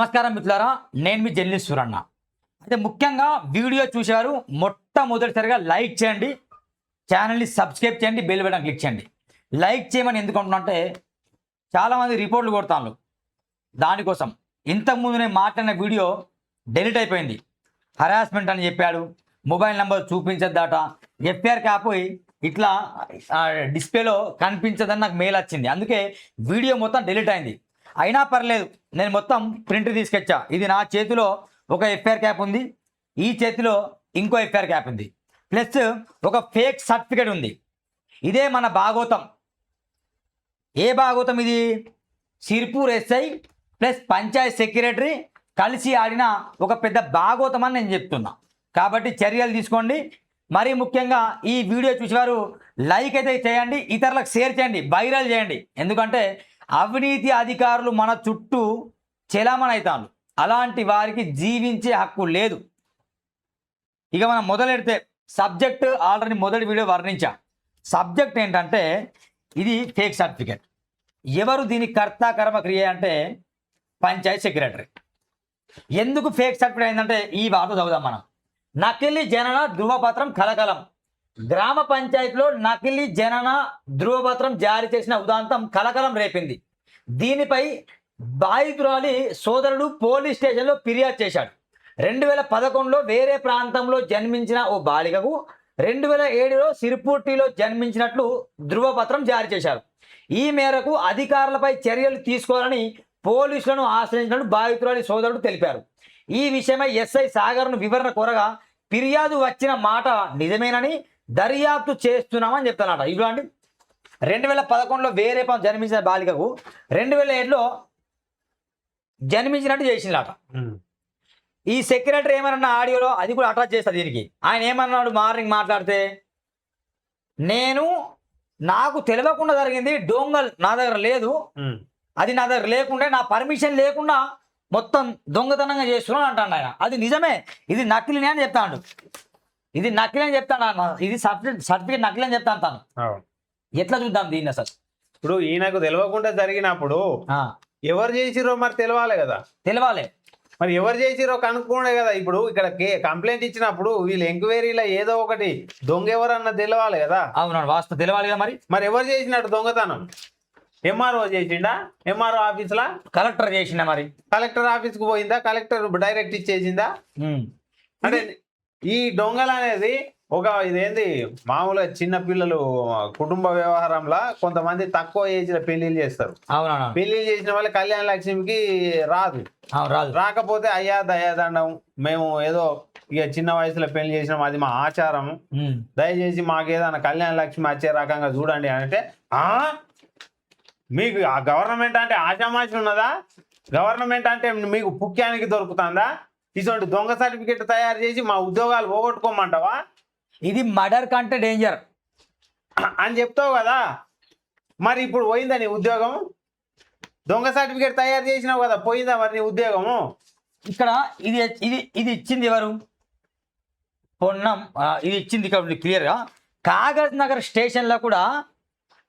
నమస్కారం మిత్రులారా, నేను మీ జర్నలిస్ట్ సూరన్న. అయితే ముఖ్యంగా వీడియో చూసేవారు మొట్టమొదటిసారిగా లైక్ చేయండి, ఛానల్ని సబ్స్క్రైబ్ చేయండి, బెల్ బటన్ క్లిక్ చేయండి. లైక్ చేయమని ఎందుకు అంటున్నానంటే చాలామంది రిపోర్ట్లు కొడతాను. దానికోసం ఇంతకుముందు నేను మాట్లాడిన వీడియో డెలీట్ అయిపోయింది. హరాస్మెంట్ అని చెప్పాడు, మొబైల్ నెంబర్ చూపించద్దట, ఎఫ్ఐఆర్ కాపోయి ఇట్లా డిస్ప్లేలో కనిపించదని నాకు మెయిల్ వచ్చింది. అందుకే వీడియో మొత్తం డెలీట్ అయింది. అయినా పర్లేదు, నేను మొత్తం ప్రింట్ తీసుకొచ్చా. ఇది నా చేతిలో ఒక ఎఫ్ఐఆర్ క్యాప్ ఉంది, ఈ చేతిలో ఇంకో ఎఫ్ఐఆర్ క్యాప్ ఉంది, ప్లస్ ఒక ఫేక్ సర్టిఫికేట్ ఉంది. ఇదే మన భాగవతం. ఏ భాగవతం ఇది? Sirpur SI plus Panchayat secretary కలిసి ఆడిన ఒక పెద్ద భాగవతం అని నేను చెప్తున్నా. కాబట్టి చర్యలు తీసుకోండి. మరీ ముఖ్యంగా ఈ వీడియో చూసేవారు లైక్ అయితే చేయండి, ఇతరులకు షేర్ చేయండి, వైరల్ చేయండి. ఎందుకంటే అవినీతి అధికారులు మన చుట్టూ చెలామణి అవుతారు. అలాంటి వారికి జీవించే హక్కు లేదు. ఇక మనం మొదలెడితే సబ్జెక్ట్ ఆల్రెడీ మొదటి వీడియో వర్ణించా. సబ్జెక్ట్ ఏంటంటే ఇది ఫేక్ సర్టిఫికేట్. ఎవరు దీని కర్త కర్మ క్రియ అంటే పంచాయత్ సెక్రటరీ. ఎందుకు ఫేక్ సర్టిఫికేట్ అయిందంటే ఈ వార్త చదువుదాం మనం. నకిలీ జనన ధృవపత్రం కలకలం. గ్రామ పంచాయతీలో నకిలీ జనన ధృవపత్రం జారీ చేసిన ఉదాంతం కలకలం రేపింది. దీనిపై బాధితురాలి సోదరుడు పోలీస్ స్టేషన్లో ఫిర్యాదు చేశాడు. 2011లో వేరే ప్రాంతంలో జన్మించిన ఓ బాలికకు 2007లో సిర్పూర్టిలో జన్మించినట్లు ధృవపత్రం జారీ చేశారు. ఈ మేరకు అధికారులపై చర్యలు తీసుకోవాలని పోలీసులను ఆశ్రయించినట్టు బాధితురాలి సోదరుడు తెలిపారు. ఈ విషయమై ఎస్ఐ సాగర్ను వివరణ కోరగా ఫిర్యాదు వచ్చిన మాట నిజమేనని దర్యాప్తు చేస్తున్నామని చెప్తానట. ఇవ్వండి, 2011లో వేరే జన్మించిన బాలికకు 2007లో జన్మించినట్టు చేసిందట. ఈ సెక్రటరీ ఏమన్నా ఆడియోలో అది కూడా అటాచ్ చేస్తా. దీనికి ఆయన ఏమన్నాడు మార్నింగ్ మాట్లాడితే, నాకు తెలియకుండా జరిగింది, డొంగల్ నా దగ్గర లేదు, అది నా దగ్గర లేకుండా నా పర్మిషన్ లేకుండా మొత్తం దొంగతనంగా చేస్తున్నాను అంటాడు ఆయన. అది నిజమే, ఇది నకిలీనే అని చెప్తాడు. ఇది నకిలీ అని చెప్తాను, ఇది సర్టిఫికేట్ నకిలీ అని చెప్తాను తాను. ఎట్లా చూద్దాం దీన్ని అసలు? ఇప్పుడు ఈయనకు తెలియకుండా జరిగినప్పుడు ఎవరు చేసిరో మరి తెలవాలి కదా. తెలవాలి మరి ఎవరు చేసిరో కనుక్కోండే కదా. ఇప్పుడు ఇక్కడ కంప్లైంట్ ఇచ్చినప్పుడు వీళ్ళు ఎంక్వైరీలో ఏదో ఒకటి దొంగ ఎవరన్నా తెలవాలి కదా. అవునవును, వాస్తవం తెలవాలి కదా. మరి ఎవరు చేసినట్టు దొంగతనం? ఎంఆర్ఓ చేసిండా? ఎంఆర్ఓ ఆఫీస్లా? కలెక్టర్ చేసిండా? మరి కలెక్టర్ ఆఫీస్కి పోయిందా? కలెక్టర్ డైరెక్ట్ ఇచ్చేసిందా? అంటే ఈ దొంగలు అనేది ఇదేంది మామూలుగా చిన్న పిల్లలు కుటుంబ వ్యవహారంలో కొంతమంది తక్కువ ఏజ్ లో పెళ్లిళ్ళు చేస్తారు. పెళ్లిళ్ళు చేసిన వాళ్ళు కళ్యాణ లక్ష్మికి రాదు. రాకపోతే అయ్యా దయాదండం, మేము ఏదో ఇక చిన్న వయసులో పెళ్లి చేసినాం, అది మా ఆచారం, దయచేసి మాకేదన్నా కళ్యాణ లక్ష్మి వచ్చే రకంగా చూడండి అంటే, మీకు ఆ గవర్నమెంట్ అంటే ఆశామాషి ఉన్నదా? గవర్నమెంట్ అంటే మీకు పుక్యానికి దొరుకుతుందా? ఇటువంటి దొంగ సర్టిఫికెట్ తయారు చేసి మా ఉద్యోగాలు పోగొట్టుకోమంటావా? ఇది మర్డర్ కంటే డేంజర్ అని చెప్తావు కదా. మరి ఇప్పుడు పోయిందా నీ ఉద్యోగం? దొంగ సర్టిఫికేట్ తయారు చేసినావు కదా, పోయిందా మరి నీ ఉద్యోగము? ఇక్కడ ఇది ఇది ఇది ఇచ్చింది ఎవరు? పొన్నం. ఇది ఇచ్చింది ఇక్కడ క్లియర్గా. కాగజ్ నగర్ స్టేషన్లో కూడా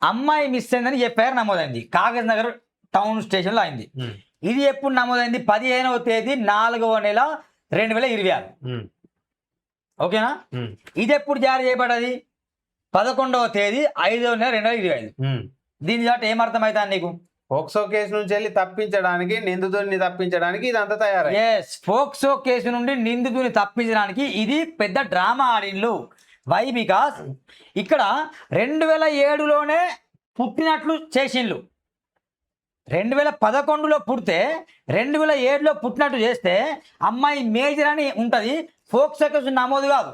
అమ్మాయి మిస్ అయిందని ఎఫ్ఐఆర్ నమోదైంది. కాగజ్ నగర్ టౌన్ స్టేషన్లో అయింది. ఇది ఎప్పుడు నమోదైంది? 15వ తేదీ 4వ నెల 2026. ఓకేనా? ఇది ఎప్పుడు జారీ చేయబడ్డది? 11వ తేదీ 5వ నెల 2025. దీని దాటి ఏమర్థమవుతా నీకు? పోక్సో కేసు నుంచి వెళ్ళి తప్పించడానికి, నిందితుడిని తప్పించడానికి ఇదంతా తయారు. ఎస్, పోక్సో కేసు నుండి నిందితుడిని తప్పించడానికి ఇది పెద్ద డ్రామా ఆడిన్లు. వై? బికాస్ ఇక్కడ 2007లోనే పుట్టినట్లు చేసిండ్లు. 2011లో పుడితే 2007లో పుట్టినట్టు చేస్తే అమ్మాయి మేజర్ అని ఉంటుంది, పోక్సో కేసు నమోదు కాదు.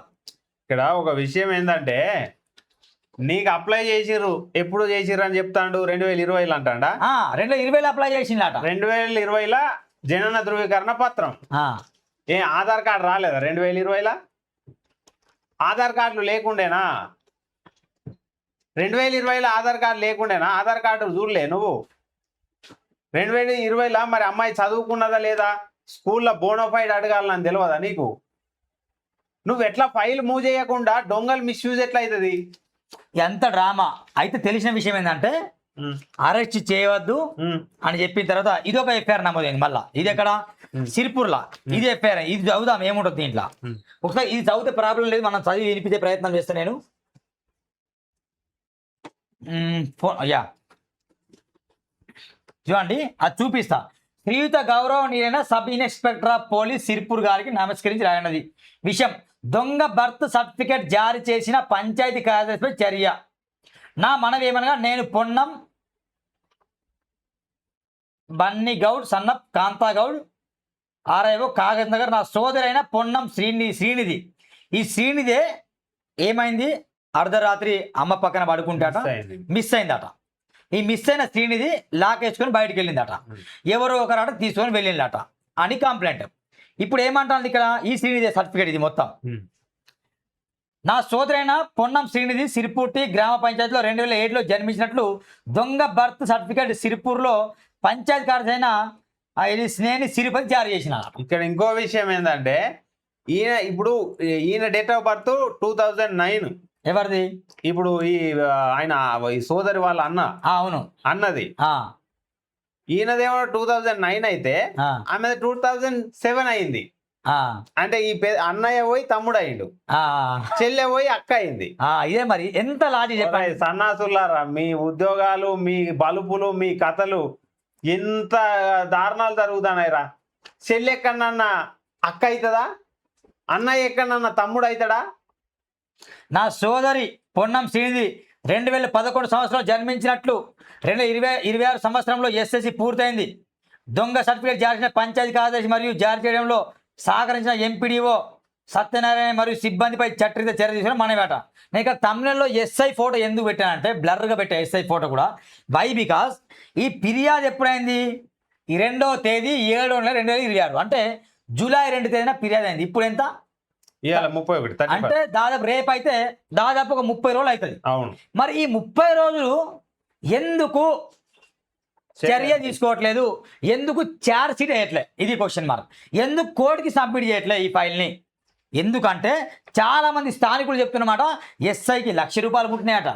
ఇక్కడ ఒక విషయం ఏంటంటే, నీకు అప్లై చేసిర్రు, ఎప్పుడు చేసిర్రు అని చెప్తాడు, 2020లో అంటాడా? 2020లో అప్లై చేసిందట. 2020లో జనన ధృవీకరణ పత్రం. ఆధార్ కార్డు రాలేదా 2020లో? ఆధార్ కార్డులు లేకుండేనా? 2020లో ఆధార్ కార్డు లేకుండేనా? ఆధార్ కార్డు చూడలే నువ్వు? 2020లో మరి అమ్మాయి చదువుకున్నదా లేదా? స్కూల్లో బోనోఫైడ్ అడగాలని తెలియదా నీకు? నువ్వు ఎట్లా ఫైల్ మూవ్ చేయకుండా దొంగలు మిస్యూజ్ ఎట్లా అవుతుంది? ఎంత డ్రామా. అయితే తెలిసిన విషయం ఏంటంటే అరెస్ట్ చేయవద్దు అని చెప్పిన తర్వాత ఇది ఒక ఎఫ్ఐఆర్ నమోదైంది. మళ్ళా ఇది ఎక్కడ సిరిపూర్లా ఇది ఎఫ్ఐఆర్. ఇది చదువుదాం ఏముంటుంది దీంట్లో. ఒకసారి ఇది చదివితే ప్రాబ్లం లేదు, మనం చదివి వినిపించే ప్రయత్నం చేస్తాను నేను. యా చూడండి, అది చూపిస్తా. శ్రీయుత గౌరవనీయులైన sub inspector of police Sirpur గారికి నమస్కరించి రాయనది విషయం: దొంగ బర్త్ సర్టిఫికేట్ జారీ చేసిన పంచాయతీ కార్యదర్శిపై చర్య. నా మనవి ఏమనగా, నేను పొన్నం బన్నీ గౌడ్ సన్నప్ కాంతాగౌడ్ ఆర్ఐఓ కాగజ్ నగర్, నా సోదరైన పొన్నం శ్రీనిధి. ఈ శ్రీనిధే ఏమైంది, అర్ధరాత్రి అమ్మ పక్కన పడుకుంటాట, మిస్ అయిందట. ఈ మిస్ అయిన శ్రీనిధి లాక్ వేసుకొని బయటకు వెళ్ళిందట, ఎవరో ఒకరాట తీసుకొని వెళ్ళిందట అని కంప్లైంట్. ఇప్పుడు ఏమంటుంది ఇక్కడ, ఈ శ్రీనిధి సర్టిఫికేట్ ఇది మొత్తం. నా సోదరైన పొన్నం శ్రీనిధి సిరిపూర్తి గ్రామ పంచాయతీలో 2007లో జన్మించినట్లు దొంగ బర్త్ సర్టిఫికేట్ సిరిపూర్లో పంచాయతీ కార్యదర్శి అయిన ఇది స్నేహి సిరిపతి జారీ చేసిన. ఇక్కడ ఇంకో విషయం ఏంటంటే, ఈయన డేట్ ఆఫ్ బర్త్ 2009. ఎవరిది? ఇప్పుడు ఆయన ఈ సోదరి వాళ్ళ అవును అన్నది. ఈయనదేమో 2009 అయితే ఆమె 2007 అయింది. అంటే ఈ అన్నయ్య పోయి తమ్ముడు అయిండు, చెల్లె పోయి అక్క అయింది. ఇదే మరి ఎంత లాజిక్ చెప్పాలి. సన్నాసులారా, మీ ఉద్యోగాలు, మీ బలుపులు, మీ కథలు ఎంత దారుణాలు జరుగుతున్నాయిరా. చెల్లె ఎక్కడన్నా అక్క అవుతుందా, అన్నయ్య ఎక్కడన్నా తమ్ముడు అవుతాడా? నా సోదరి పొన్నం శ్రీనిధి 2011 సంవత్సరంలో జన్మించినట్లు 2026 సంవత్సరంలో ఎస్ఎస్సి పూర్తయింది. దొంగ సర్టిఫికేట్ జారీ చేసిన పంచాయతీ కార్యదర్శి మరియు జారీ చేయడంలో సహకరించిన ఎంపీడీఓ సత్యనారాయణ మరియు సిబ్బందిపై చట్టరీత చర్య తీసుకుని మనవేట. నేను ఇక్కడ తమిళంలో ఎస్ఐ ఫోటో ఎందుకు పెట్టానంటే, బ్లర్గా పెట్టా ఎస్ఐ ఫోటో కూడా. వై బికాస్ ఈ ఫిర్యాదు ఎప్పుడైంది, ఈ 2వ తేదీ 7వ నెల 2026, అంటే జూలై 2 తేదీన ఫిర్యాదు అయింది. ఇప్పుడు ఎంత, 31, అంటే దాదాపు రేపు అయితే దాదాపు ఒక 30 రోజులు అవుతుంది. అవును. మరి ఈ 30 రోజులు ఎందుకు చర్య తీసుకోవట్లేదు, ఎందుకు ఛార్జ్ షీట్ వేయట్లే, ఇది క్వశ్చన్ మార్క్. ఎందుకు కోర్టుకి సబ్మిట్ చేయట్లే ఈ ఫైల్ని? ఎందుకంటే చాలా మంది స్థానికులు చెప్తున్నమాట, ఎస్ఐకి ₹1,00,000 పుట్టినాయట.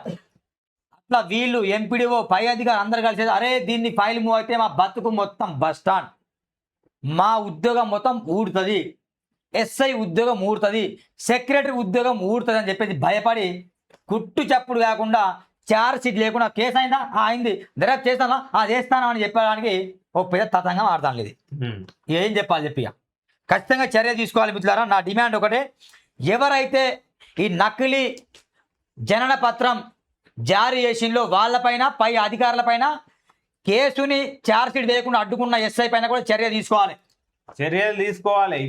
అట్లా వీళ్ళు ఎంపీడీఓ పై అధికారులు అందరు కలిసి, అరే దీన్ని ఫైల్ మూవ్ అయితే మా బతుకు మొత్తం బస్ స్టాండ్, మా ఉద్యోగం మొత్తం ఊడుతుంది, ఎస్ఐ ఉద్యోగం ఊడుతుంది, సెక్రటరీ ఉద్యోగం ఊడుతుంది అని చెప్పేసి భయపడి కుట్టు చప్పుడు కాకుండా ఛార్జ్ షీట్ లేకుండా కేసు అయిందా, అయింది, దర్యాప్తు చేస్తానా, చేస్తానా అని చెప్పడానికి ఒక పెద్ద తతంగా ఆడతాను. ఇది ఏం చెప్పాలి చెప్పి, ఖచ్చితంగా చర్య తీసుకోవాలి మిత్రులారా. నా డిమాండ్ ఒకటే, ఎవరైతే ఈ నకిలీ జనన పత్రం జారీ చేసిందో వాళ్ళపైన, పై అధికారులపైన కేసుని ఛార్జ్ షీట్ వేయకుండా అడ్డుకున్న ఎస్ఐ పైన కూడా చర్యలు తీసుకోవాలి.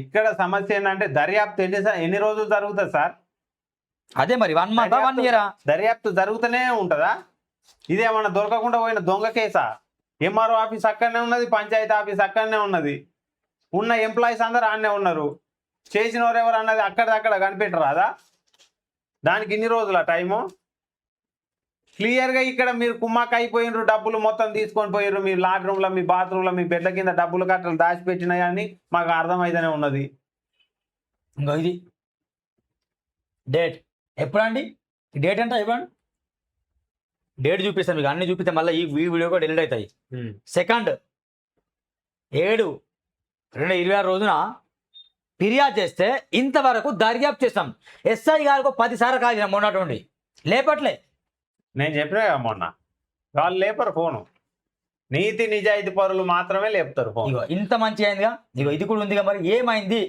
ఇక్కడ సమస్య ఏంటంటే, దర్యాప్తు ఎన్ని రోజులు జరుగుతుంది సార్? అదే మరి 1 month 1 year దర్యాప్తు జరుగుతూనే ఉంటుందా? ఇదేమన్నా దొరకకుండా పోయిన దొంగ కేసా? ఎంఆర్ఓ ఆఫీస్ అక్కడనే ఉన్నది, పంచాయతీ ఆఫీస్ అక్కడనే ఉన్నది, ఉన్న ఎంప్లాయీస్ అందరు ఆడనే ఉన్నారు, చేసిన వారు ఎవరు అన్నది అక్కడక్కడ కనిపెట్టరాదా? దానికి ఇన్ని రోజుల టైము? క్లియర్గా ఇక్కడ మీరు కుమ్మాక్ అయిపోయినరు, డబ్బులు మొత్తం తీసుకొని పోయిర్రు, మీ లాడ్రూమ్లో, మీ బాత్రూంలో, మీ బెడ్ల కింద డబ్బులు కట్టలు దాచిపెట్టినాయి అని మాకు అర్థమైతేనే ఉన్నది. ఇంకో ఇది డేట్ ఎప్పుడండి, డేట్ అంటే ఇవ్వండి, డేట్ చూపిస్తాను మీకు, అన్ని చూపిస్తే మళ్ళీ ఈ వీడియో కూడా డిలీట్ అవుతాయి. 2/7/2026 రోజున ఫిర్యాదు చేస్తే ఇంతవరకు దర్యాప్తు చేస్తాం. ఎస్ఐ గారికి 10 సార్లు కాదు మొన్నటువంటి లేపట్లే. నేను చెప్పినా కదా మొన్న, వాళ్ళు లేపరు ఫోను, నీతి నిజాయితీ పరులు మాత్రమే లేపుతారు ఫోన్. ఇగో ఇంత మంచి అయిందిగా, ఇగో ఇది కూడా ఉందిగా, మరి ఏమైంది?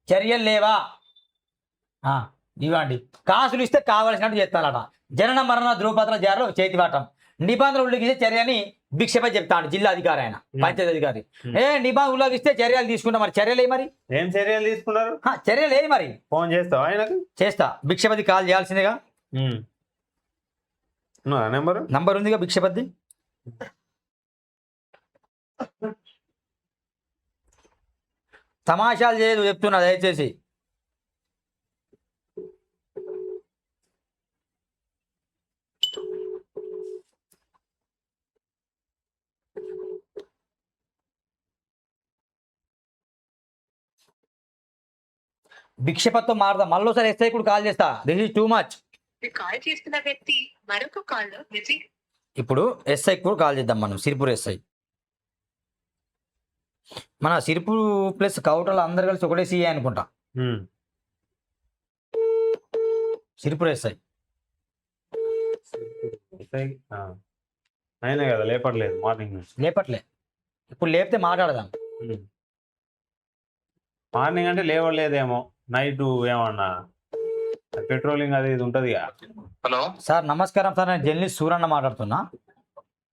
చర్యలు లేవా? ఇవ్వండి, కాసులు ఇస్తే కావలసినట్టు చేస్తానట. జనన మరణ ధృవపత్ర జారీలో చేతివాటం, నిబంధనలు ఉల్లంఘించే చర్యని భిక్షపై చెప్తాను జిల్లా అధికారి, ఆయన పంచాయతీ అధికారి. నిబంధనలు ఉల్లంఘిస్తే చర్యలు తీసుకుంటాం. మరి చర్యలు మరి ఏం చర్యలు తీసుకున్నారు? చర్యలు మరి ఫోన్ చేస్తావా ఆయనకు? చేస్తా, భిక్షపతి కాల్ చేయాల్సిందేగా. నంబర్ ఉందిగా భిక్షపతి. తమాషాలు చేయదు చెప్తున్నా దయచేసి. భిక్షపత్తో మారదా, మళ్ళీసారి ఎస్ఐ కూడా కాల్ చేస్తా. This is too much. Call చేస్తున్న వ్యక్తి మరొక కాల్లో బిజీ. ఇప్పుడు ఎస్ఐ కూడా కాల్ చేద్దాం మనం, సిరిపూర్ ఎస్ఐ. మన సిరిపూర్ ప్లస్ కౌటలు అందరు కలిసి ఒకటే సీఏ అనుకుంటా. సిరిపూర్ ఎస్ఐ అయినా కదా లేపట్లేదు మార్నింగ్ నుంచి. లేపట్లే, ఇప్పుడు లేపితే మాట్లాడదాం. మార్నింగ్ అంటే లేవలేదేమో, నైట్ ఏమన్నా పెట్రోలింగ్ అది ఇది ఉంటది. హలో సార్ నమస్కారం సార్, నేను జర్నలిస్ట్ సూరన్న మాట్లాడుతున్నా.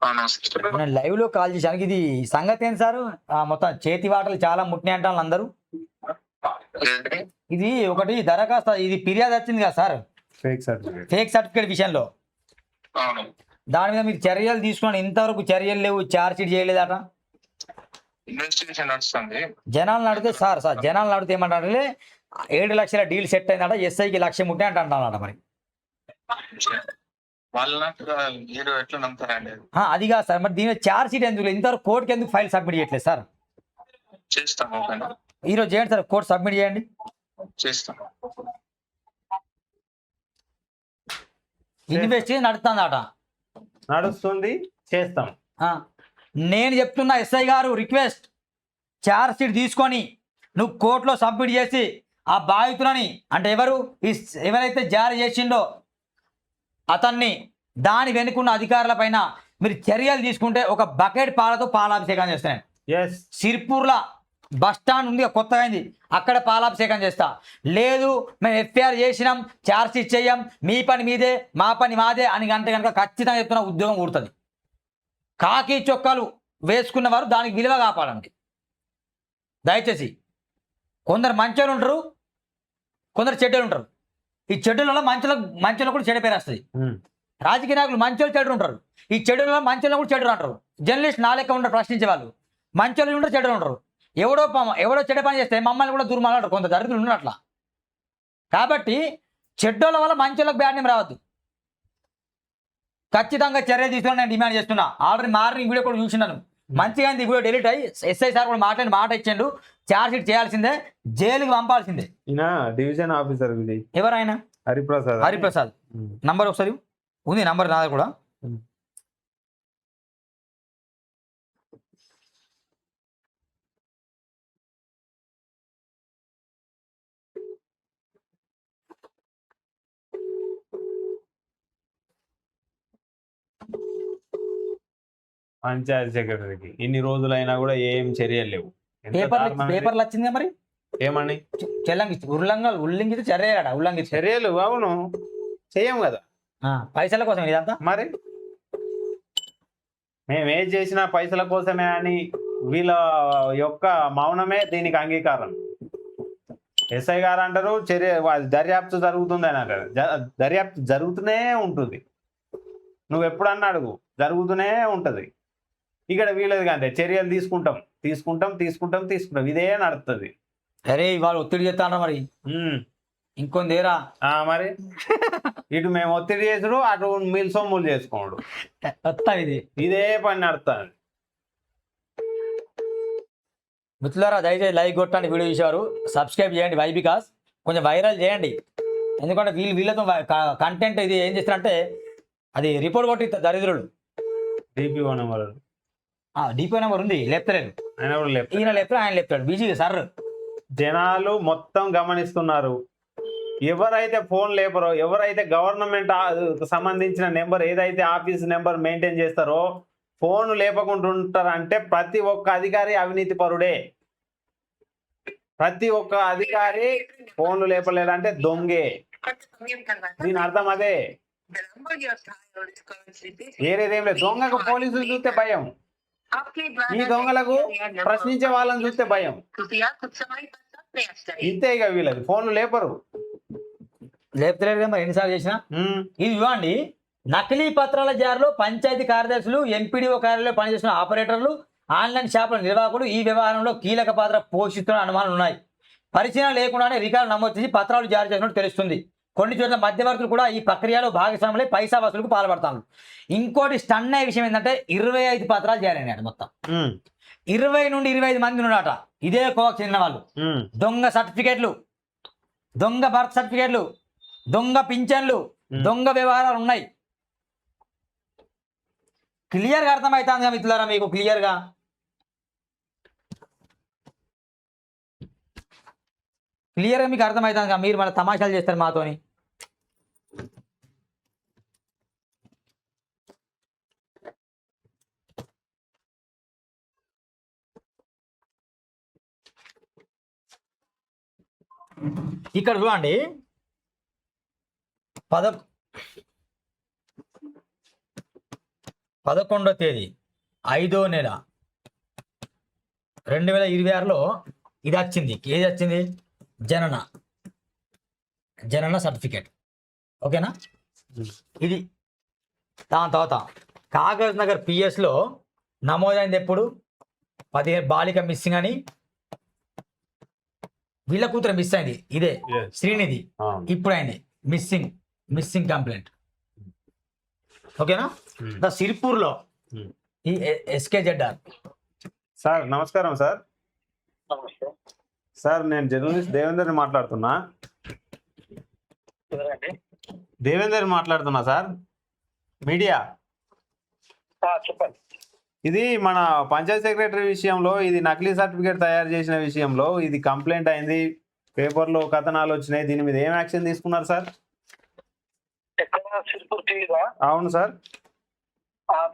నమస్తే. నేను లైవ్ లో కాల్ చేశాను. ఇది సంగతి ఏంటి సార్? మొత్తం చేతి వాటలు చాలా ముట్టినాయి అంటాను అందరూ. ఇది ఒకటి దరఖాస్తు, ఇది ఫిర్యాదు వచ్చింది కదా sir, fake certificate. Fake certificate విషయంలో. అవును, దాని మీద మీరు చర్యలు తీసుకున్నాను, ఇంతవరకు చర్యలు లేవు, ఛార్జ్ షీట్ చేయలేదట. ఇన్వెస్టిగేషన్ నడుస్తుంది. జనాలను అడిగితే సార్ జనాలను అడిగితే ఏమంటారంటే 7 లక్షల డీల్ సెట్ అయిందట, ఎస్ఐకి 1,00,000 ముట్టే అంటున్నాడట. మరి వాళ్ళకి మీరు ఎట్లా నమ్ముతారండి? అది కాదు సార్, మరి దీని ఛార్జ్ షీట్ ఎందుకు ఇంతవరకు కోర్టుకి ఎందుకు ఫైల్ సబ్మిట్ చేయట్లేదు సార్? చేస్తాం, ఓకేనా, ఈరోజు చేయండి సార్, కోర్టు సబ్మిట్ చేయండి. చేస్తాం. ఇన్వెస్టిగేషన్ నడుస్తుందట. నడుస్తుంది, చేస్తాం. నేను చెప్తున్నా ఎస్ఐ గారు, రిక్వెస్ట్, ఛార్జ్ షీట్ తీసుకొని నువ్వు కోర్టులో సబ్మిట్ చేసి ఆ బాధితులని, అంటే ఎవరైతే జారీ చేసిండో అతన్ని, దాని వెనుకున్న అధికారుల పైన మీరు చర్యలు తీసుకుంటే ఒక బకెట్ పాలతో పాలాభిషేకం చేస్తాను. సిర్పూర్ల బస్ స్టాండ్ ఉంది కొత్తగా అయింది, అక్కడ పాలాభిషేకం చేస్తా. లేదు మేము ఎఫ్ఐఆర్ చేసినాం, ఛార్జ్ షీట్ చెయ్యం, మీ పని మీదే మా పని మాదే అని అంటే కనుక ఖచ్చితంగా చెప్తున్న ఉద్యోగం కూడుతుంది. కాకి చొక్కాలు వేసుకున్నవారు దానికి విలువ కాపాడండి దయచేసి. కొందరు మంచోళ్ళు ఉంటారు, కొందరు చెడ్డలు ఉంటారు. ఈ చెడ్డలలో మంచోళ్ళకు కూడా చెడ్డ పేరు వస్తుంది. రాజకీయ నాయకులు మంచోళ్ళు చెడ్డలు ఉంటారు, ఈ చెడ్డలలో మంచోళ్ళు కూడా చెడ్డలు అంటారు. జర్నలిస్ట్ నా లెక్క ఉంటారు, ప్రశ్నించే వాళ్ళు మంచోళ్ళు ఉంటారు, చెడ్డలు ఉంటారు. ఎవడో చెడ్డ పని చేస్తే మమ్మల్ని కూడా దుర్మాలంటారు, కొంత దరిద్రులు ఉన్నట్ల. కాబట్టి చెడ్డోళ్ళ వల్ల మంచోళ్ళకి బ్యాడ్ నేమ్ రావద్దు. ఖచ్చితంగా చర్య తీసుకుని నేను డిమాండ్ చేస్తున్నా. ఆల్రెడీ మార్నింగ్ వీడియో కూడా చూసినాను, మంచిగా ఈ వీడియో డిలీట్ అయ్యి ఎస్ఐ సార్ కూడా మాట ఇచ్చిండు, ఛార్జ్ షీట్ చేయాల్సిందే, జైలుకి పంపాల్సిందే. డివిజన్ ఆఫీసర్ విజయ్, ఎవరైనా హరిప్రసాద్ నంబర్ ఒకసారి ఉంది, నంబర్ నాది కూడా. పంచాయతీ సెక్రటరీకి ఇన్ని రోజులైనా కూడా ఏం చర్యలు లేవు. పేపర్లు వచ్చింది మరి ఏమని ఉల్లంఘించి చర్యలు? అవును, చెయ్యం కదా, పైసల కోసం ఇదంతా. మరి మేము ఏం చేసినా పైసల కోసమే అని వీళ్ళ యొక్క మౌనమే దీనికి అంగీకారం. ఎస్ఐ గారు అంటారు దర్యాప్తు జరుగుతుంది అని అంటారు. దర్యాప్తు జరుగుతూనే ఉంటుంది, నువ్వు ఎప్పుడన్నా అడుగు, జరుగుతూనే ఉంటది. ఇక్కడ వీళ్ళది కంటే చర్యలు తీసుకుంటాం ఇదే నడుస్తుంది. అరే ఇవాళ ఒత్తిడి చేస్తాను మరి ఇంకొందేరా. మరి ఇటు మేము ఒత్తిడి చేసుడు, అటు మీరు సొమ్ములు చేసుకోడు, ఇదే పని నడుస్తుంది. మిత్రులారా దయచేసి లైక్ కొట్టండి, వీడియో చూసారు సబ్స్క్రైబ్ చేయండి, వై బికాస్ కొంచెం వైరల్ చేయండి. ఎందుకంటే వీళ్ళతో కంటెంట్ ఇది ఏం చేస్తారంటే అది రిపోర్ట్ కొట్టి దరిద్రులు. డిపిఓ నెంబర్ ఉంది, లేపుతలేదు. ఈయన లేపుతాడు, ఆయన లేపుతాడు, బిజీ సార్. జనాలు మొత్తం గమనిస్తున్నారు. ఎవరైతే ఫోన్ లేపరో, ఎవరైతే గవర్నమెంట్ సంబంధించిన నెంబర్ ఏదైతే ఆఫీస్ నెంబర్ మెయింటైన్ చేస్తారో ఫోన్ లేపకుండా ఉంటారంటే ప్రతి ఒక్క అధికారి అవినీతి పరుడే. ప్రతి ఒక్క అధికారి ఫోన్లు లేపలేదంటే దొంగే. దీని అర్థం అదే. ఏరేదేం లేదు. దొంగకు పోలీసులు చూస్తే భయం, ఈ దొంగలకు ప్రశ్నించే వాళ్ళని చూస్తే భయం. ఇంతే ఇక వీళ్ళది, ఫోన్లు లేపరు. లేపుతలేదు కదా మరి ఎన్నిసార్లు చేసినా. ఇది ఇవ్వండి, నకిలీ పత్రాల జారీలో పంచాయతీ కార్యదర్శులు, ఎంపీడీఓ కార్యాలయంలో పనిచేస్తున్న ఆపరేటర్లు, ఆన్లైన్ షాపుల నిర్వాహకులు ఈ వ్యవహారంలో కీలక పాత్ర పోషిస్తున్న అనుమానాలు ఉన్నాయి. పరిశీలన లేకుండానే రికార్డు నమోదు చేసి పత్రాలు జారీ చేసినట్టు తెలుస్తుంది. కొన్ని చోట్ల మధ్యవర్తులు కూడా ఈ ప్రక్రియలో భాగస్వాములై పైసా వసూలుకు పాల్పడతారు. ఇంకోటి స్టన్ అయ్యే విషయం ఏంటంటే 25 పత్రాలు జారీ అయినాడు. మొత్తం 20 నుండి 25 మంది ఉన్నాడట. ఇదే కోవకు చెందిన వాళ్ళు. దొంగ సర్టిఫికేట్లు, దొంగ బర్త్ సర్టిఫికేట్లు, దొంగ పింఛన్లు, దొంగ వ్యవహారాలు ఉన్నాయి. క్లియర్గా అర్థమవుతుంది మిత్రులారా, మీకు క్లియర్గా. మీకు అర్థమవుతుంది కదా, మీరు మన తమాషాలు చేస్తారు మాతోని. ఇక్కడ చూడండి, 11వ తేదీ 5వ నెల 2026లో ఇది వచ్చింది. ఏది వచ్చింది? జనన సర్టిఫికేట్. ఓకేనా? ఇది దాని తర్వాత కాగజ్ నగర్ పిఎస్లో నమోదైంది ఎప్పుడు? 15 బాలిక మిస్సింగ్ అని, వీళ్ళ కూతురు మిస్ అయింది. ఇదే శ్రీనిధి ఇప్పుడు అయింది మిస్సింగ్ కంప్లైంట్. ఓకేనా? సిరిపూర్లో ఈ SKZR. సార్ నమస్కారం సార్. సార్ నేను జర్నలిస్ట్ దేవేందర్ని మాట్లాడుతున్నా. Sir media. చెప్పండి. ఇది మన పంచాయత్ సెక్రటరీ విషయంలో, ఇది నకిలీ సర్టిఫికేట్ తయారు చేసిన విషయంలో ఇది కంప్లైంట్ అయింది, పేపర్లో కథనాలు వచ్చినాయి. దీని మీద ఏం యాక్షన్ తీసుకున్నారు సార్? అవును సార్.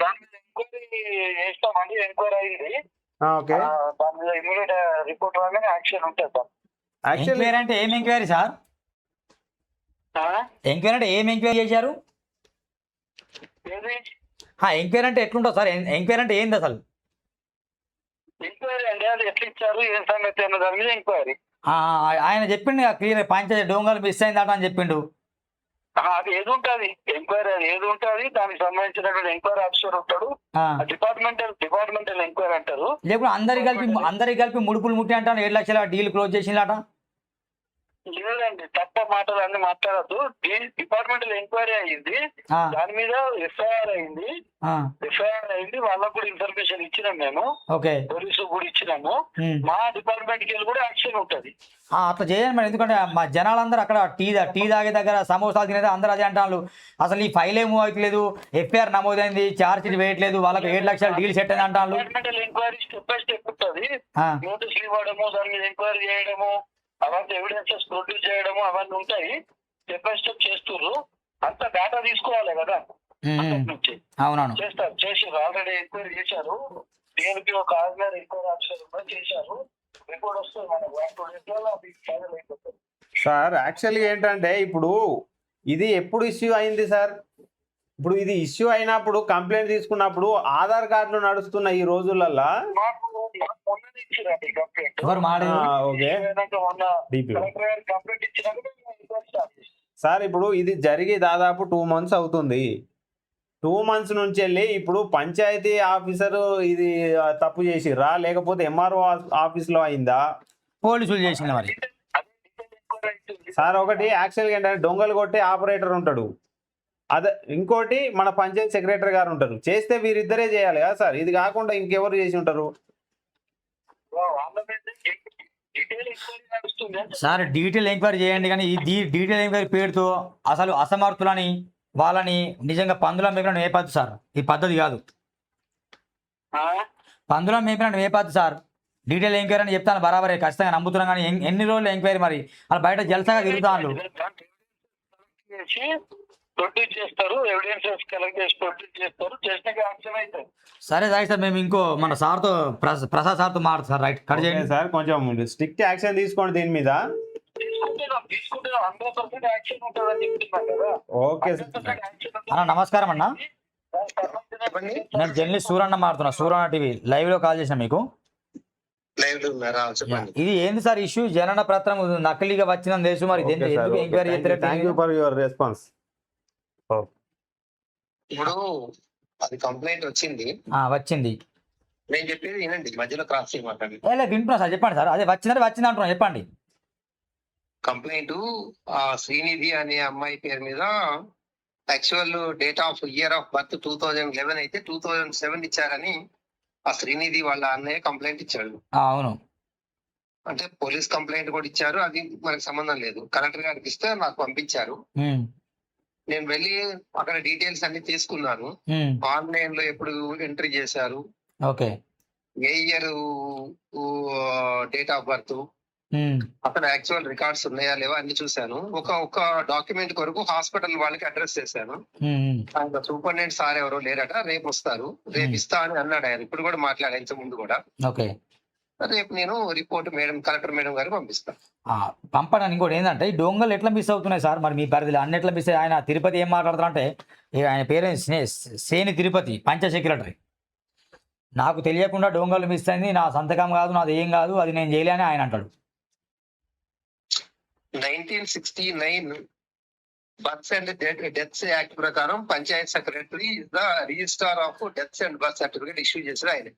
దాని మీద ఎంక్వైరీ చేస్తామండి. ఎంక్వైరీ అయింది. ఓకే. దాని మీద ఇమీడియట్ రిపోర్ట్ రాగానే యాక్షన్ ఉంటుంది సార్. ఎంక్వైరీ అంటే ఏం ఎంక్వైరీ సార్? ఎంక్వైరీ అంటే ఏం ఎంక్వైరీ చేశారు? ఎంక్వైరీ అంటే ఎట్లుంటుంది సార్? ఎంక్వైరీ అంటే ఏంది అసలు? ఎంక్వైరీ అంటే అది ఎట్లా ఇచ్చారు, ఏం సంగతి అన్న దాని మీద ఎంక్వైరీ. ఆయన చెప్పిండు క్లియర్, పంచాయతీ డోంగల్ మిస్ అయిందట అని చెప్పిండు. అది ఏది ఉంటుంది ఎంక్వైరీ, అది ఏది ఉంటుంది దానికి సంబంధించినటువంటి ఎంక్వైరీ ఆఫీసర్ ఉంటాడు. డిపార్ట్మెంటల్ ఎంక్వైరీ అంటారు. లేకపోతే అందరికి కలిపి ముడుపులు ముట్టి అంటాను 7 లక్షల డీల్ క్లోజ్ చేసిందట. లేదండి, తప్ప మాటలు అన్ని మాట్లాడద్దు. డిపార్ట్మెంటల్ ఎంక్వైరీ అయ్యింది, దాని మీద ఎఫ్ఐఆర్ అయింది. వాళ్ళకు కూడా ఇన్ఫర్మేషన్ ఇచ్చినాం మేము, పోలీసు కూడా ఇచ్చినాము. మా డిపార్ట్మెంట్ కి వెళ్ళి కూడా యాక్షన్ ఉంటది. అట్లా చేయండి మరి, ఎందుకంటే మా జనాలందరూ అక్కడ టీ తాగే దగ్గర సమోసాలు తినేది అందరూ అదే అంటారు. అసలు ఈ ఫైల్ ఏమో అవుతలేదు, ఎఫ్ఐఆర్ నమోదైంది, ఛార్జ్ షీట్ వేయట్లేదు, వాళ్ళకి 7 లక్షల డీల్ సెట్ అయింది అంటారు. Departmental enquiry step by step ఉంటుంది. నోటీసులు ఇవ్వడము, దాని మీద ఎంక్వైరీ చేయడము, అవన్నీ ఎవిడెన్సెస్ ప్రొడ్యూస్ చేయడము అవన్నీ ఉంటాయి. స్టెప్ బై స్టెప్ చేస్తున్నారు. అంత డేటా తీసుకోవాలి కదా నుంచి. అవునవును, చేసారు. ఆల్రెడీ ఎంక్వైరీ చేశారు. DLP ఒక ఆర్డినరీ ఎంక్వైరీ ఆఫీసర్ కూడా చేశారు. రిపోర్ట్ వస్తే మనకు 1-2 days లో అది ఫైనల్ అయిపోతుంది. సార్ యాక్చువల్గా ఏంటంటే ఇప్పుడు ఇది ఎప్పుడు ఇష్యూ అయింది సార్? ఇప్పుడు ఇది ఇష్యూ అయినప్పుడు కంప్లైంట్ తీసుకున్నప్పుడు ఆధార్ కార్డులు నడుస్తున్న ఈ రోజులల్లా సార్ ఇప్పుడు ఇది జరిగి దాదాపు 2 months అవుతుంది. 2 months నుంచి వెళ్ళి ఇప్పుడు పంచాయతీ ఆఫీసర్ ఇది తప్పు చేసిర్రా, లేకపోతే MRO ఆఫీస్లో అయిందా, పోలీసులు చేసింది మరి సార్? ఒకటి యాక్చువల్గా ఏంటంటే దొంగలు కొట్టే ఆపరేటర్ ఉంటాడు, అదే ఇంకోటి మన పంచాయతీ సెక్రటరీ గారు ఉంటారు. చేస్తే వీరిద్దరే చేయాలి కదా సార్, ఇది కాకుండా ఇంకెవరు చేసి ఉంటారు సార్? డీటెయిల్ ఎంక్వైరీ చేయండి, కానీ ఈ డీటెయిల్ ఎంక్వైరీ పేరుతో అసలు అసమర్థులని వాళ్ళని నిజంగా పందుల మేపిన వేపద్దు సార్. ఈ పద్ధతి కాదు, పందుల మేపిన వేపద్దు సార్. డీటెయిల్ ఎంక్వైరీ అని చెప్తాను బరాబరే, ఖచ్చితంగా నమ్ముతున్నాం. కానీ ఎన్ని రోజులు ఎంక్వైరీ మరి? అలా బయట జల్సాగా తిరుగుతాను. ప్రొడ్యూస్ చేస్తారు, ఎవిడెన్సెస్ కలెక్ట్ చేసి ప్రొడ్యూస్ చేస్తారు, చేసినాక యాక్షన్ అవుతుంది. సరే సార్, మేము ఇంకో మన సార్తో ప్రసాద్ సార్తో మాట్లాడు సార్. రైట్, కట్ చేయండి సార్. కొంచెం స్ట్రిక్ట్ యాక్షన్ తీసుకోండి దీని మీద. తీసుకుంటే 100% యాక్షన్ ఉంటుందని చెప్తున్నాను కదా. ఓకే అన్న, నమస్కారం అన్న. నేను జర్నలిస్ట్ సూరన్న మాట్లాడుతున్నా, సూరన్న టీవీ లైవ్ లో కాల్ చేసిన మీకు. ఇది ఏంది సార్ ఇష్యూ? జనన పత్రం నకిలీగా వచ్చిందని తెలుసు, మరి ఎందుకు ఎంక్వైరీ చేస్తారు? Thank you for your response. ఇప్పుడు అది కంప్లైంట్ వచ్చింది. నేను చెప్పేది వినండి, మధ్యలో క్రాస్ చేయమంటాను. వింటున్నా సార్, చెప్పండి సార్. అదే వచ్చింది అంటున్నా, చెప్పండి. కంప్లైంట్ శ్రీనిధి అనే అమ్మాయి పేరు మీద actual date of year of birth 2011 అయితే 2007 ఇచ్చారని ఆ శ్రీనిధి వాళ్ళ అన్నయ్య కంప్లైంట్ ఇచ్చాడు. అవును, అంటే పోలీస్ కంప్లైంట్ కూడా ఇచ్చారు, అది మనకు సంబంధం లేదు. కలెక్టర్ గారికి ఇస్తే నాకు పంపించారు. నేను వెళ్ళి అక్కడ డీటెయిల్స్ అన్ని తీసుకున్నాను. ఆన్లైన్ లో ఎప్పుడు ఎంట్రీ చేశారు, okay. A year, date of birth, అక్కడ యాక్చువల్ రికార్డ్స్ ఉన్నాయా లేవా అన్ని చూశాను. ఒక డాక్యుమెంట్ కొరకు హాస్పిటల్ వాళ్ళకి అడ్రస్ చేశాను. ఆయన సూపరింటెండెంట్ సార్ ఎవరో లేరట, రేపు వస్తారు, రేపు ఇస్తా అని అన్నాడు ఆయన. ఇప్పుడు కూడా మాట్లాడా, ఇంత ముందు కూడా. ఓకే. రేపు నేను రిపోర్ట్ మేడం, కలెక్టర్ మేడం గారికి పంపిస్తాను. పంపడానికి ఇంకోటి ఏంటంటే ఈ డొంగలు ఎట్లా మిస్ అవుతున్నాయి సార్ మరి మీ పరిధిలో అన్ని ఎట్లా మిస్ అయ్యి? ఆయన తిరుపతి ఏం మాట్లాడుతారంటే ఆయన పేరు సేని తిరుపతి పంచ సెక్రటరీ, నాకు తెలియకుండా డొంగలు మిస్ అయింది, నా సంతకం కాదు, నాది ఏం కాదు, అది నేను చేయలే అని ఆయన అంటాడు. 1969 బర్త్స్ అండ్ డెత్స్ యాక్ట్ ప్రకారం Panchayat secretary is the registrar of deaths and birth certificate issue చేశారు ఆయన.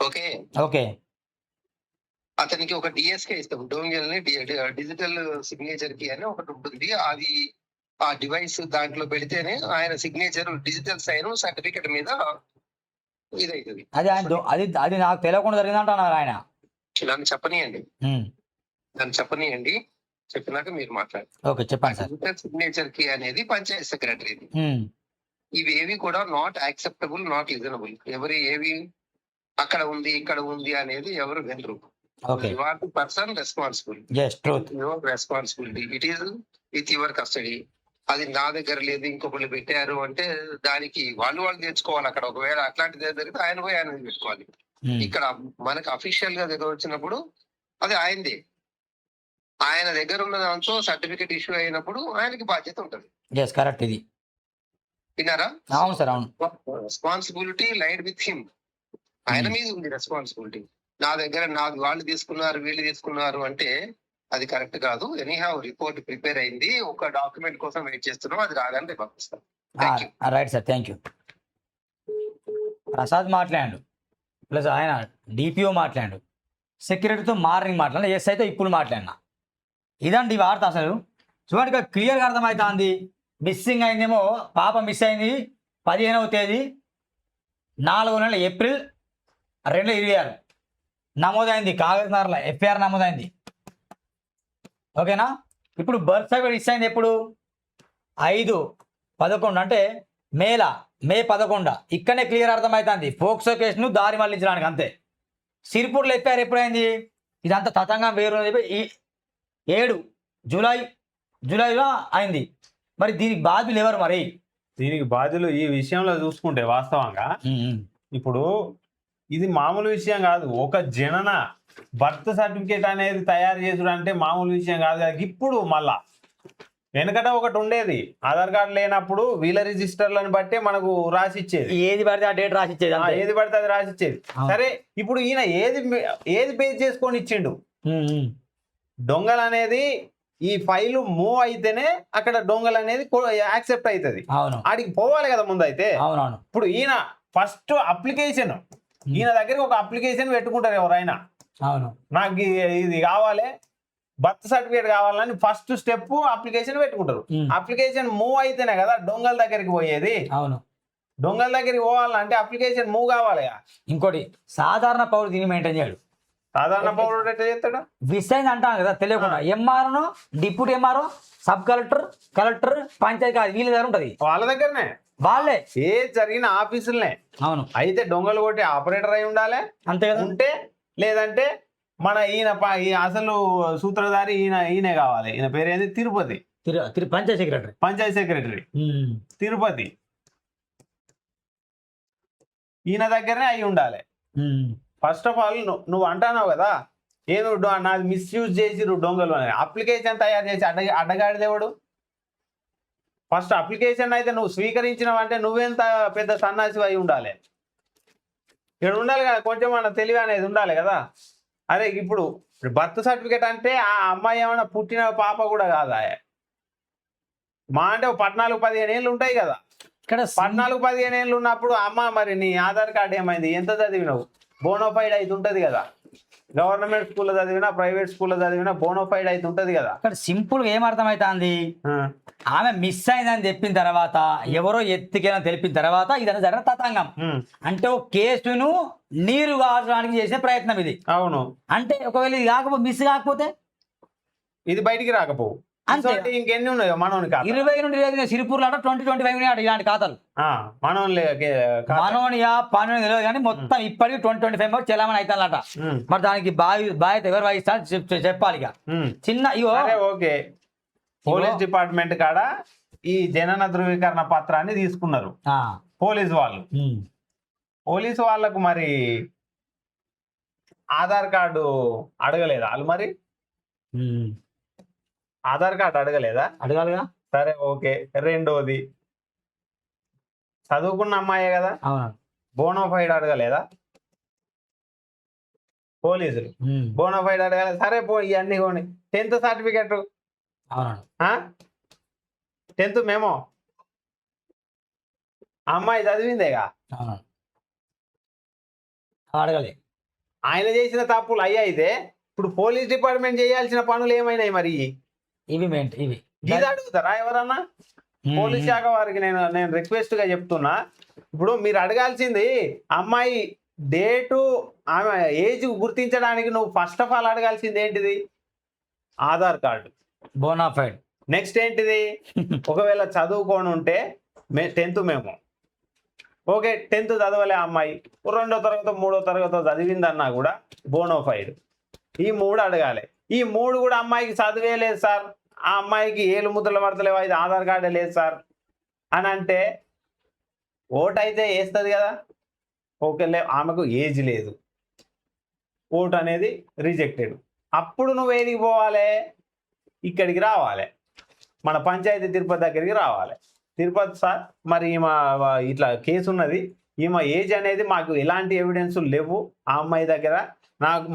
Okay okay. అతనికి ఒక డిఎస్కే ఇస్తాం, డోంగల్ ని డిజిటల్ సిగ్నేచర్ కి అని ఒకటి ఉంటుంది. అది ఆ డివైస్ దాంట్లో పెడితేనే ఆయన సిగ్నేచర్, డిజిటల్ సైన్ సర్టిఫికేట్ మీద ఇదైతుంది. అది ఆయన అది నాకు తెలియకుండా జరిగిందంటున్నారు ఆయన. నన్ను చెప్పనీయండి, చెప్పినాక మీరు మాట్లాడండి. ఓకే, చెప్పండి సార్. డిజిటల్ సిగ్నేచర్ కి అనేది పంచాయత్ సెక్రటరీ. ఇవేవి కూడా నాట్ యాక్సెప్టబుల్, నాట్ రీజనబుల్. ఏవి అక్కడ ఉంది ఇక్కడ ఉంది అనేది ఎవరు వినరు. You are the person responsible. Your responsibility, it is with your custody. అది నా దగ్గర లేదు, ఇంకొకరు పెట్టారు అంటే దానికి వాళ్ళు తెచ్చుకోవాలి. అక్కడ ఒకవేళ అట్లాంటిది జరిగితే ఆయన పోయి ఆయన పెట్టుకోవాలి. ఇక్కడ మనకు అఫీషియల్ గా దగ్గర వచ్చినప్పుడు అది ఆయనదే. ఆయన దగ్గర ఉన్న దాంతో సర్టిఫికేట్ ఇష్యూ అయినప్పుడు ఆయనకి బాధ్యత ఉంటుంది. కరెక్ట్. ఇది విన్నారా? అవును సార్, అవును. Responsibility lied with him. ఆయన మీద ఉంది రెస్పాన్సిబిలిటీ. నా దగ్గర వాళ్ళు తీసుకున్నారు, వీళ్ళు తీసుకున్నారు అంటే అది కరెక్ట్ కాదు. ఎనీహౌ రిపోర్ట్ ప్రిపేర్ అయింది, ఒక డాక్యుమెంట్ కోసం వెయిట్ చేస్తున్నాం, అది రాగానే రేపు పంపిస్తాం. Right sir, thank you. Prasad మాట్లాడు, ప్లస్ ఆయన డిపిఓ మాట్లాడు, సెక్రటరీతో మార్నింగ్ మాట్లాడినా, ఎస్ అయితే ఇప్పుడు మాట్లాడినా. ఇదండి వార్త. అసలు చూడండి, క్లియర్గా అర్థమవుతుంది. మిస్సింగ్ అయిందేమో, పాప మిస్ అయింది 15వ తేదీ 4వ నెల ఏప్రిల్ 2026 నమోదైంది. కాగజ్ నగర్లో ఎఫ్ఐఆర్ నమోదైంది. ఓకేనా? ఇప్పుడు బర్త్ సర్టిఫికేట్ ఇస్ అయింది ఎప్పుడు? 5/11 అంటే మే 11. ఇక్కడనే క్లియర్ అర్థమవుతుంది ఫోక్సో కేసును దారి మళ్లించడానికి, అంతే. సిరిపూర్లో ఎఫ్ఐఆర్ ఎప్పుడైంది? ఇదంతా తతంగం వేరు చెప్పి 7 జూలైలో అయింది. మరి దీనికి బాధ్యులు ఎవరు? మరి దీనికి బాధ్యులు ఈ విషయంలో చూసుకుంటే వాస్తవంగా ఇప్పుడు ఇది మామూలు విషయం కాదు. ఒక జనన బర్త్ సర్టిఫికేట్ అనేది తయారు చేసుడు అంటే మామూలు విషయం కాదు కదా. ఇప్పుడు మళ్ళా వెనకట ఒకటి ఉండేది, ఆధార్ కార్డు లేనప్పుడు వీళ్ళ రిజిస్టర్లను బట్టే మనకు రాసిచ్చేది. ఏది పడితే ఆ డేట్ రాసిచ్చేది, ఏది పడితే అది రాసిచ్చేది. సరే, ఇప్పుడు ఈయన ఏది బేస్ చేసుకొని ఇచ్చిండు? డొంగల్ అనేది ఈ ఫైల్ మూవ్ అయితేనే అక్కడ డొంగల్ అనేది యాక్సెప్ట్ అవుతుంది. ఆడికి పోవాలి కదా ముందు. అయితే ఇప్పుడు ఈయన ఫస్ట్ అప్లికేషన్, ఈయన దగ్గరికి ఒక అప్లికేషన్ పెట్టుకుంటారు ఎవరైనా, నాకు ఇది కావాలి, బర్త్ సర్టిఫికేట్ కావాలని ఫస్ట్ స్టెప్ అప్లికేషన్ పెట్టుకుంటారు. అప్లికేషన్ మూవ్ అయితేనే కదా డొంగల్ దగ్గరికి పోయేది. డొంగల్ దగ్గరికి పోవాలంటే అప్లికేషన్ మూవ్ కావాలి. ఇంకోటి, సాధారణ పౌరుడు దీన్ని మెయింటైన్ చేయడు. సాధారణ పౌరుడు ఎట్లా చేస్తాడు? విసైన్ అంటాం కదా తెలియకుండా. MRO, deputy MRO, sub collector, panchayat వీళ్ళ దగ్గర ఉంటది. వాళ్ళ దగ్గరనే, వాళ్ళే ఏ జరిగిన ఆఫీసులనే. అవును. అయితే డొంగలు కొట్టి ఆపరేటర్ అయి ఉండాలి, అంతే కదా. ఉంటే లేదంటే మన ఈయన అసలు సూత్రధారి ఈయనే కావాలి. ఈయన పేరేంది? తిరుపతి పంచాయత్ సెక్రటరీ తిరుపతి. ఈయన దగ్గరనే అయి ఉండాలి. ఫస్ట్ ఆఫ్ ఆల్ నువ్వు అంటున్నావు కదా, ఏదో నాది మిస్యూజ్ చేసి డొంగలు అని. అప్లికేషన్ తయారు చేసి అడ్డగాడిదేవాడు. ఫస్ట్ అప్లికేషన్ అయితే నువ్వు స్వీకరించినవంటే నువ్వెంత పెద్ద సన్నాసి అయి ఉండాలి. ఇక్కడ ఉండాలి కదా, కొంచెం మన తెలివి అనేది ఉండాలి కదా. అరే, ఇప్పుడు బర్త్ సర్టిఫికేట్ అంటే ఆ అమ్మాయి ఏమైనా పుట్టిన పాప కూడా కాదా? మా అంటే 14-15 ఏళ్ళు ఉంటాయి కదా. ఇక్కడ 14-15 ఏళ్ళు ఉన్నప్పుడు అమ్మ మరి నీ ఆధార్ కార్డు ఏమైంది, ఎంత చదివినావు, బోనోఫైడ్ అయితే ఉంటుంది కదా. గవర్నమెంట్ స్కూల్లో చదివినా ప్రైవేట్ స్కూల్లో చదివినా బోనోఫైడ్ అయితే ఉంటుంది కదా. ఇక్కడ సింపుల్ గా ఏమర్థమవుతుంది, ఆమె మిస్ అయిందని చెప్పిన తర్వాత, ఎవరో ఎత్తుకేనా తెలిపిన తర్వాత ఇదంతా జరిగిన తతంగం. అంటే ఒక కేసును నీరు కావడానికి చేసే ప్రయత్నం ఇది. అవును. అంటే ఒకవేళ ఇది మిస్ కాకపోతే ఇది బయటికి రాకపోవు. అంతే ఇటువంటి ఇంకెన్ని ఉన్నాయో మనోని ఖాతా 20 నుండి లేదు సిరిపూర్లో 20-25 ఆట ఇలాంటి ఖాతాలు మనోని మనోనియా పని తెలియదు కానీ మొత్తం ఇప్పటికి 20-25 చలామణి అవుతానట. మరి దానికి బాధ్యత ఎవరు వహిస్తారు చెప్పాలి ఇక. చిన్న ఇగో ఓకే పోలీస్ డిపార్ట్మెంట్ కాడ ఈ జనన ధృవీకరణ పత్రాన్ని తీసుకున్నారు పోలీసు వాళ్ళు. పోలీసు వాళ్ళకు మరి ఆధార్ కార్డు అడగలేదా వాళ్ళు? మరి ఆధార్ కార్డు అడగలేదా? అడగాలిగా. సరే ఓకే. రెండోది చదువుకున్న అమ్మాయే కదా, బోనోఫైడ్ అడగలేదా పోలీసులు? బోనోఫైడ్ అడగలేదు. సరే ఇవన్నీ కొని 10th సర్టిఫికెట్, 10th మేమో అమ్మాయి చదివిందేగా, అడగలే. ఆయన చేసిన తప్పులు అయితే ఇప్పుడు పోలీస్ డిపార్ట్మెంట్ చేయాల్సిన పనులు ఏమైనాయి మరి? ఇవి ఇది అడుగుతారా ఎవరన్నా? పోలీస్ శాఖ వారికి నేను రిక్వెస్ట్ గా చెప్తున్నా, ఇప్పుడు మీరు అడగాల్సింది అమ్మాయి డేటు, ఆమె ఏజ్ గుర్తించడానికి నువ్వు ఫస్ట్ ఆఫ్ ఆల్ అడగాల్సింది ఏంటిది? Aadhaar card, bonafide. నెక్స్ట్ ఏంటిది? ఒకవేళ చదువుకొని ఉంటే 10th మేము ఓకే, 10th చదవలే అమ్మాయి, 2వ తరగతి 3వ తరగతి చదివిందన్నా కూడా బోనోఫైడ్. ఈ 3 అడగాలి. ఈ 3 కూడా అమ్మాయికి చదివే లేదు సార్, ఆ అమ్మాయికి ఏలు ముద్రలు పడతలేవు, ఇది ఆధార్ కార్డే లేదు సార్ అని అంటే ఓటు అయితే వేస్తుంది కదా. ఓకే, ఆమెకు ఏజ్ లేదు, ఓటు అనేది రిజెక్టెడ్. అప్పుడు నువ్వు ఏదికి పోవాలి? ఇక్కడికి రావాలి, మన పంచాయతీ తిరుపతి దగ్గరికి రావాలి. తిరుపతి సార్ మరి ఈమె ఇట్లా కేసు ఉన్నది, ఈమె ఏజ్ అనేది మాకు ఎలాంటి ఎవిడెన్స్ లేవు ఆ అమ్మాయి దగ్గర,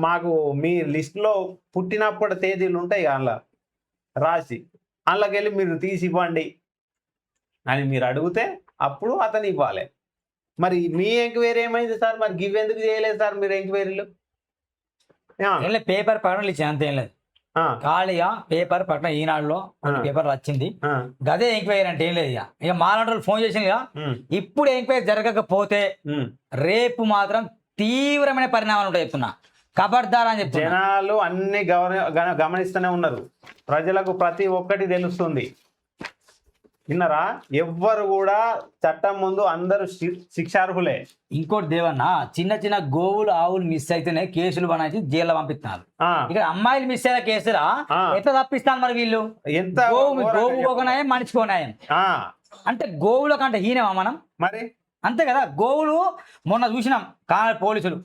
మాకు మీ లిస్ట్లో పుట్టినప్పుడు తేదీలు ఉంటాయి అందులో రాసి, అందులోకి వెళ్ళి మీరు తీసి ఇవ్వండి అని మీరు అడిగితే అప్పుడు అతను ఇవ్వాలి. మరి మీ ఎంక్వైరీ ఏమైంది సార్? మరి గివ్ ఎందుకు చేయలేదు సార్ మీరు ఎంక్వైరీలు? పేపర్ పక్కన ఇచ్చింది అంతేం లేదు, ఖాళీగా పేపర్ పక్కన ఈనాడులో పేపర్ వచ్చింది, గదే ఎంక్వైరీ అంటే ఏం లేదు. ఇక మాలాంటి ఫోన్ చేసింది, ఇప్పుడు ఎంక్వైరీ జరగకపోతే రేపు మాత్రం తీవ్రమైన పరిణామాలు ఉంటాయి చెప్తున్నా, ఖబర్దార్ అని చెప్తున్నా. జనాలు అన్ని గమనిస్తూనే ఉన్నారు, ప్రజలకు ప్రతి ఒక్కటి తెలుస్తుంది. విన్నారా? ఎవ్వరు కూడా చట్టం ముందు అందరూ శిక్షార్హులే. ఇంకోటి దేవన్న, చిన్న చిన్న గోవులు ఆవులు మిస్ అయితేనే కేసులు बनाయి జైల్లో పంపిస్తున్నారు. ఇక అమ్మాయిలు మిస్ అయిన కేసులా ఎట్లా తప్పిస్తాను మరి వీళ్ళు? ఎంత గోవు కొనాయం మనిషి కొనాయం అంటే గోవుల కంటే హీనమా మనం? మరి అంతే కదా. గోవులు మొన్న చూసినాం పోలీసులు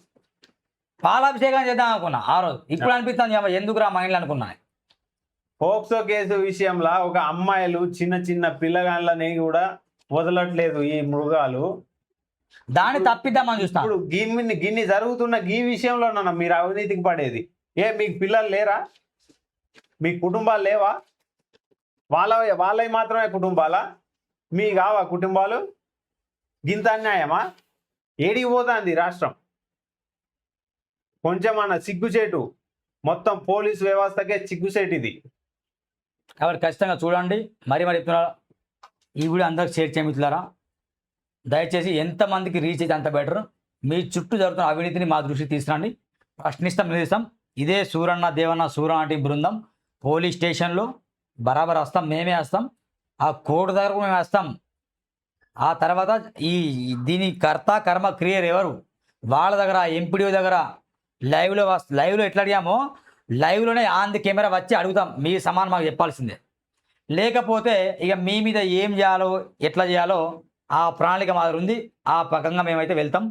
పాలాభిషేకం చేద్దాం అనుకున్నా ఆ రోజు, ఇప్పుడు అనిపిస్తుంది ఎందుకురా మైండ్లు అనుకున్నా. పోక్సో కేసు విషయంలో ఒక అమ్మాయిలు చిన్న చిన్న పిల్లగాళ్ళని కూడా వదలట్లేదు ఈ మృగాలు, దాన్ని తప్పిద్దామని చూస్తాం. ఇప్పుడు గిన్ని జరుగుతున్న ఈ విషయంలో మీరు అవినీతికి పడేది. మీకు పిల్లలు లేరా? మీ కుటుంబాలు లేవా? వాళ్ళవి మాత్రమే కుటుంబాలా? మీ కావా కుటుంబాలు? గింత అన్యాయమా? ఏడికి పోతుంది రాష్ట్రం? కొంచెమన్నా సిగ్గుచేటు, మొత్తం పోలీసు వ్యవస్థకే సిగ్గుచేటు ఇది. కాబట్టి ఖచ్చితంగా చూడండి. మరి చెప్తున్నా, ఈ వీడియో అందరికి షేర్ చేయమిత్రులారా. దయచేసి ఎంతమందికి రీచ్ అయితే అంత బెటర్. మీ చుట్టూ జరుగుతున్న అవినీతిని మా దృష్టికి తీసుకురండి, ప్రశ్నిస్తాం, నిలుస్తాం. ఇదే సూరన్న దేవన్న సూరనాటి బృందం పోలీస్ స్టేషన్లో బరాబర్ వస్తాం, మేమే వస్తాం, ఆ కోర్టు దగ్గరకు మేము వస్తాం. ఆ తర్వాత దీని కర్త కర్మ క్రియర్ ఎవరు వాళ్ళ దగ్గర, ఎంపీడీ దగ్గర లైవ్లో ఎట్లా అడిగామో లైవ్లోనే ఆన్ ది కెమెరా వచ్చి అడుగుతాం. మీ సమానం మాకు చెప్పాల్సిందే. లేకపోతే ఇక మీ మీద ఏం చేయాలో ఎట్లా చేయాలో ఆ ప్రణాళిక మాదిరి ఉంది, ఆ పకంగా మేమైతే వెళ్తాం.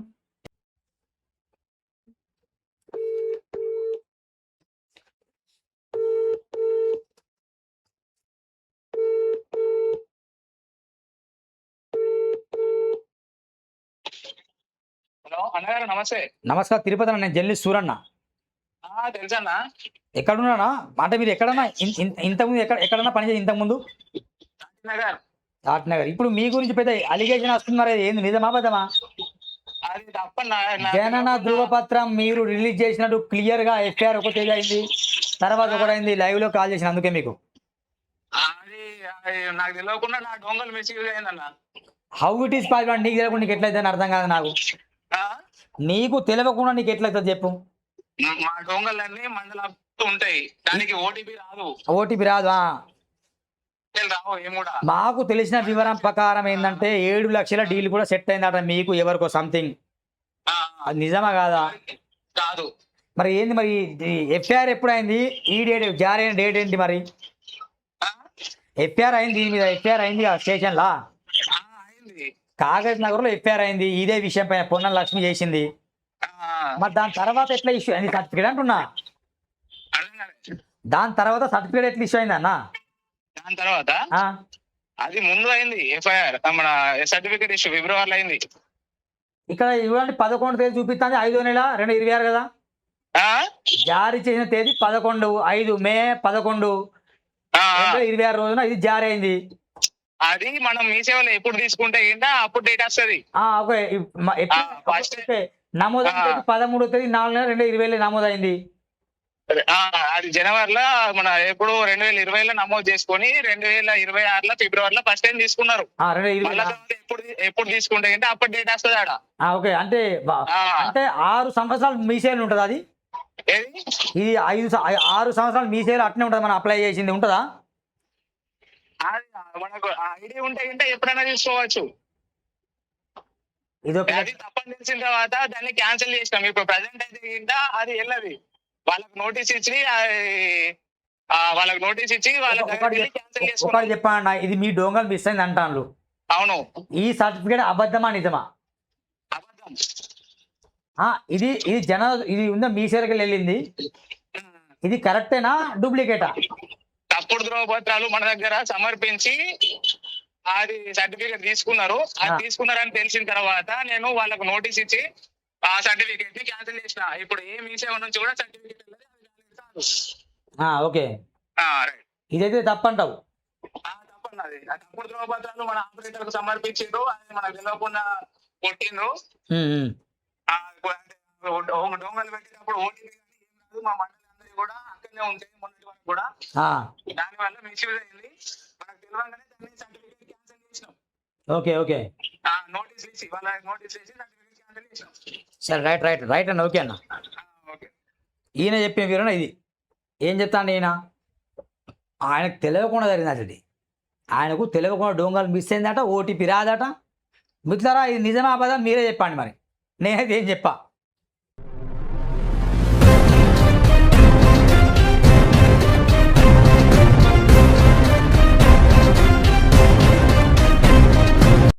హలో అన్నగారు నమస్తే. నమస్కారం తిరుపతి అన్న, నేను జర్నలిస్ట్ సూరన్న. తెలుసన్నా? ఎక్కడున్నానా అంటే మీరు ఎక్కడన్నా ఇంతకుముందు ఎక్కడన్నా పనిచేసి ఇంతకుముందు? తాట్నగర్. ఇప్పుడు మీ గురించి పెద్ద అలిగేషన్ వస్తున్నారు, ఏంది నిజమా బదమా? అది తప్ప జనన ధృవపత్రం మీరు రిలీజ్ చేసినట్టు క్లియర్ గా ఎఫ్ఐఆర్ ఒక తేదీ అయింది, తర్వాత ఒకటైంది, లైవ్ లో కాల్ చేసిన అందుకే మీకు. అది నాకు తెలియకుండా నా డొంగలు మెసేజ్ అయిందన్న. How it is possible? నీకు తెలియకుండా నీకు ఎట్లయితే అర్థం కాదు నాకు. నీకు తెలియకుండా నీకు ఎట్లయితే చెప్పు. మా డొంగలన్నీ మండల ఉంటాయి, దానికి ఓటీపీ రాదు. ఓటీపీ రాదు. రావు ఏం కూడా. మాకు తెలిసిన వివరం ప్రకారం ఏంటంటే 7 లక్షల డీల్ కూడా సెట్ అయిందట మీకు ఎవరికో సంథింగ్. ఆ, అది నిజమా కాదా? కాదు. మరి ఏంది మరి ఎఫ్ఐఆర్ ఎప్పుడు అయింది? ఈ డేట్ జారీ అయిన డేట్ ఏంటి మరి? ఆ, ఎఫ్ఐఆర్ అయింది దీని మీద, ఎఫ్ఐఆర్ అయింది స్టేషన్లా, ఆ, అయింది. కాగజ్ నగర్లో ఎఫ్ఐఆర్ అయింది ఇదే విషయం పైన. పొన్నం లక్ష్మి చేసింది. ఆ, మరి దాని తర్వాత ఎట్లా ఇష్యూ అయింది సర్టిఫికేట్ అంటున్నా? అర్థం కాలేదు. దాని తర్వాత సర్టిఫికేట్ ఎట్లా ఇష్యూ అయింది అన్న? దాని తర్వాత ఆ, అది ముందు అయింది ఎఫ్ఐఆర్, మన సర్టిఫికేట్ ఇష్యూ ఫిబ్రవరిలో అయింది. ఇక్కడ ఇవ్వండి 11 తేదీ చూపిస్తుంది 5వ నెల 2026 కదా. ఆ, జారీ చేసిన తేదీ 11/5 మే 11 ఆ, 2026 రోజున ఇది జారీ అయింది. అది మనం మీ సేవలో ఎప్పుడు తీసుకుంటే ఏంటో అప్పుడు డేట్ వస్తుంది. ఓకే ఫస్ట్ నమోదైన తేదీ 13వ తేదీ 4 నెల 2020 నమోదైంది. అది జనవరిలో మన ఎప్పుడు 2020లో నమోదు చేసుకొని 2026లో ఫిబ్రవరిలో ఫస్ట్ టైం తీసుకున్నారు. 2020 మళ్ళా తర్వాత ఎప్పుడు తీసుకుంటే ఏంటో అప్పుడు డేట్ వస్తుంది ఆడ. ఓకే అంటే ఆ, అంటే 6 సంవత్సరాలు మీ సేవలు ఉంటుంది అది. ఏది? ఇది 6 సంవత్సరాలు మీ సేవలు అట్నే ఉంటుంది, మనం అప్లై చేసింది ఉంటుందా? అది మనకు ఐడి ఉంటే ఏంటో ఎప్పుడైనా తీసుకోవచ్చు. ఇది ఒక అది తప్పని తెలిసిన తర్వాత దాన్ని క్యాన్సిల్ చేసినాం. ఇప్పుడు ప్రజెంట్ అయితే ఏంటో అది వెళ్ళదు. వాళ్ళకి నోటీస్ ఇచ్చి వాళ్ళ క్యాన్సిల్ చేసుకున్నాం. ఒకటి చెప్పండి, ఇది మీ డోంగల్ మిస్ అయింది అంటాను. అవును, ఈ సర్టిఫికేట్ అబద్ధమా నిజమా? అబద్ధం. ఇది ఇది ఉందా మీ సేవకి వెళ్ళింది, ఇది కరెక్టేనా డూప్లికేటా? తప్పుడు ధ్రువపత్రాలు మన దగ్గర సమర్పించి అది సర్టిఫికేట్ తీసుకున్నారు. అది తీసుకున్నారని తెలిసిన తర్వాత నేను వాళ్ళకు నోటీస్ ఇచ్చి ఆ సర్టిఫికేట్ ని క్యాన్సిల్ చేసిన. ఇప్పుడు ఏ మీ సేవ నుంచి కూడా సర్టిఫికేట్ ఓకే, రైట్. ఇదైతే తప్పంటావు. తప్పన్నది. ఆ తప్పుడు ధ్రువపత్రాలు మన ఆపరేటర్ కు సమర్పించారు, అది మనకు తెలియకుండా కొట్టిండ్రు. డొంగలు పెట్టినప్పుడు ఓటీపీ మా మండలి అందరి కూడా అక్కడనే ఉంటాయి మొన్నటి వరకు కూడా. దాని వల్ల మిస్యూజ్ అయింది. మనకు తెలియగానే దాన్ని సర్టిఫికేట్ క్యాన్సిల్ చేసినాం. ఓకే ఓకే నోటీస్ ఇచ్చి వాళ్ళ నోటీస్ ఇచ్చి సర్టిఫికేట్ క్యాన్సిల్ చేసినాం. సరే రైట్ అన్న, ఓకే అన్న. ఓకే. ఈయన చెప్పిన వివరణ ఇది. ఏం చెప్తాను ఈయన, ఆయనకు తెలియకుండా జరిగింది అది. ఆయనకు తెలియకుండా డోంగల్ మిస్ అయిందట, ఓటీపీ రాదట. మిత్రులారా ఇది నిజమా అబద్ధం మీరే చెప్పండి. మరి నేనైతే ఏం చెప్పా.